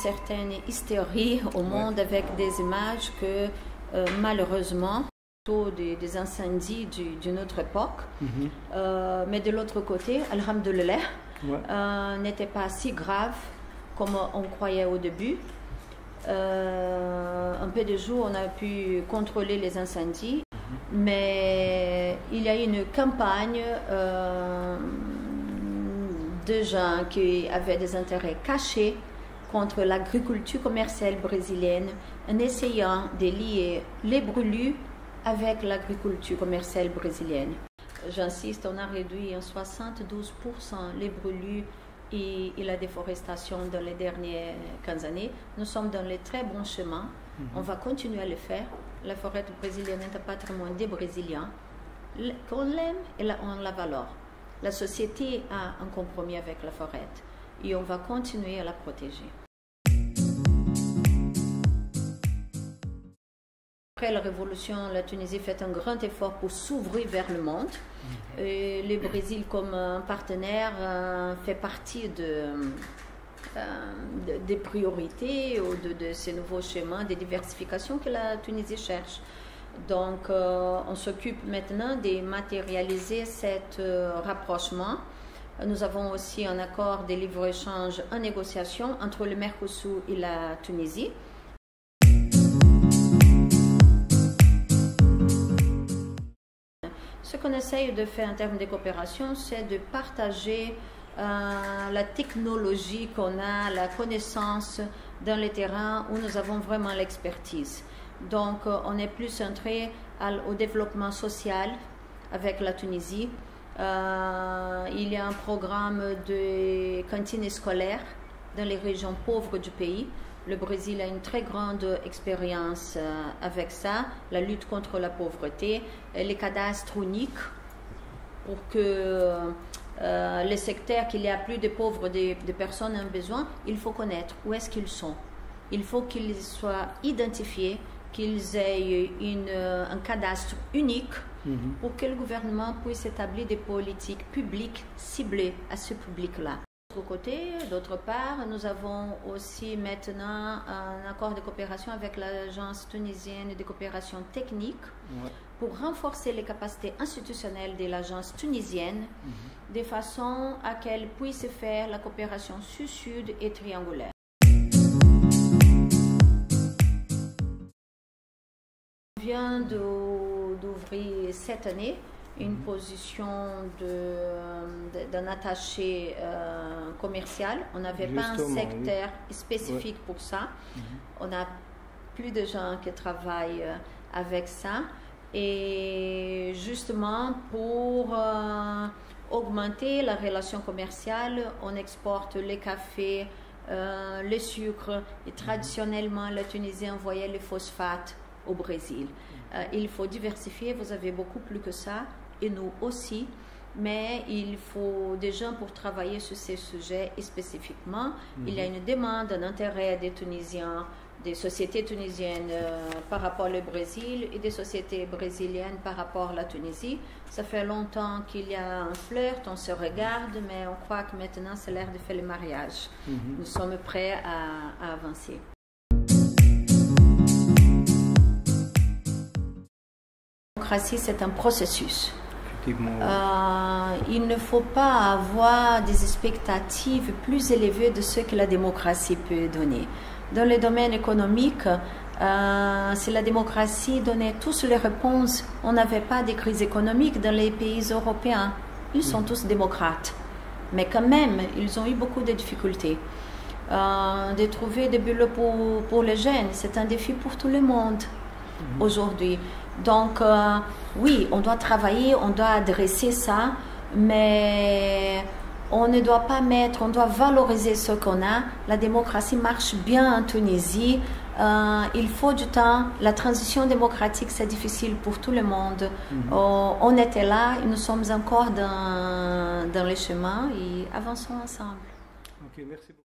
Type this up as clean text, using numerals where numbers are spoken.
certaine hystérie au monde avec des images que malheureusement, des incendies d'une autre époque, mais de l'autre côté, alhamdoulilah, n'était pas si grave comme on croyait au début. Un peu de jour, on a pu contrôler les incendies, mais il y a une campagne de gens qui avaient des intérêts cachés contre l'agriculture commerciale brésilienne, en essayant de lier les brûlures avec l'agriculture commerciale brésilienne. J'insiste, on a réduit en 72% les brûlures et la déforestation dans les dernières 15 années. Nous sommes dans les très bons chemins. On va continuer à le faire. La forêt brésilienne est un patrimoine des Brésiliens. Qu'on l'aime et on la valore. La société a un compromis avec la forêt et on va continuer à la protéger. Après la révolution, la Tunisie fait un grand effort pour s'ouvrir vers le monde. Le Brésil, comme partenaire, fait partie des priorités ou de ces nouveaux schémas de diversification que la Tunisie cherche. Donc, on s'occupe maintenant de matérialiser cet rapprochement. Nous avons aussi un accord de libre-échange en négociation entre le Mercosur et la Tunisie. Ce qu'on essaye de faire en termes de coopération, c'est de partager la technologie qu'on a, la connaissance dans les terrains où nous avons vraiment l'expertise. Donc, on est plus centré au développement social avec la Tunisie. Il y a un programme de cantines scolaires dans les régions pauvres du pays. Le Brésil a une très grande expérience avec ça, la lutte contre la pauvreté, les cadastres uniques pour que les secteurs qu'il y a plus de pauvres, de personnes en besoin, il faut connaître où est-ce qu'ils sont. Il faut qu'ils soient identifiés, qu'ils aient un cadastre unique pour que le gouvernement puisse établir des politiques publiques ciblées à ce public-là. D'autre part, nous avons aussi maintenant un accord de coopération avec l'Agence tunisienne de coopération technique pour renforcer les capacités institutionnelles de l'agence tunisienne de façon à qu'elle puisse faire la coopération sud-sud et triangulaire. On vient d'ouvrir cette année une position d'un attaché commercial. On n'avait pas un secteur spécifique pour ça. On a plus de gens qui travaillent avec ça. Et justement, pour augmenter la relation commerciale, on exporte les cafés, les sucres. Et traditionnellement, la Tunisie envoyait les phosphates au Brésil. Il faut diversifier, vous avez beaucoup plus que ça, et nous aussi, mais il faut des gens pour travailler sur ces sujets et spécifiquement. Il y a une demande, un intérêt des Tunisiens, des sociétés tunisiennes par rapport au Brésil et des sociétés brésiliennes par rapport à la Tunisie. Ça fait longtemps qu'il y a un flirt, on se regarde, mais on croit que maintenant c'est l'heure de faire le mariage. Nous sommes prêts à avancer. La démocratie, c'est un processus. Il ne faut pas avoir des expectatives plus élevées de ce que la démocratie peut donner. Dans le domaine économique, si la démocratie donnait tous les réponses, on n'avait pas de crise économique dans les pays européens. Ils sont tous démocrates. Mais quand même, ils ont eu beaucoup de difficultés. De trouver des boulots pour les jeunes, c'est un défi pour tout le monde aujourd'hui. Donc, oui, on doit travailler, on doit adresser ça, mais on ne doit pas on doit valoriser ce qu'on a. La démocratie marche bien en Tunisie. Il faut du temps. La transition démocratique, c'est difficile pour tout le monde. On était là et nous sommes encore dans les chemins et avançons ensemble. Ok, merci beaucoup.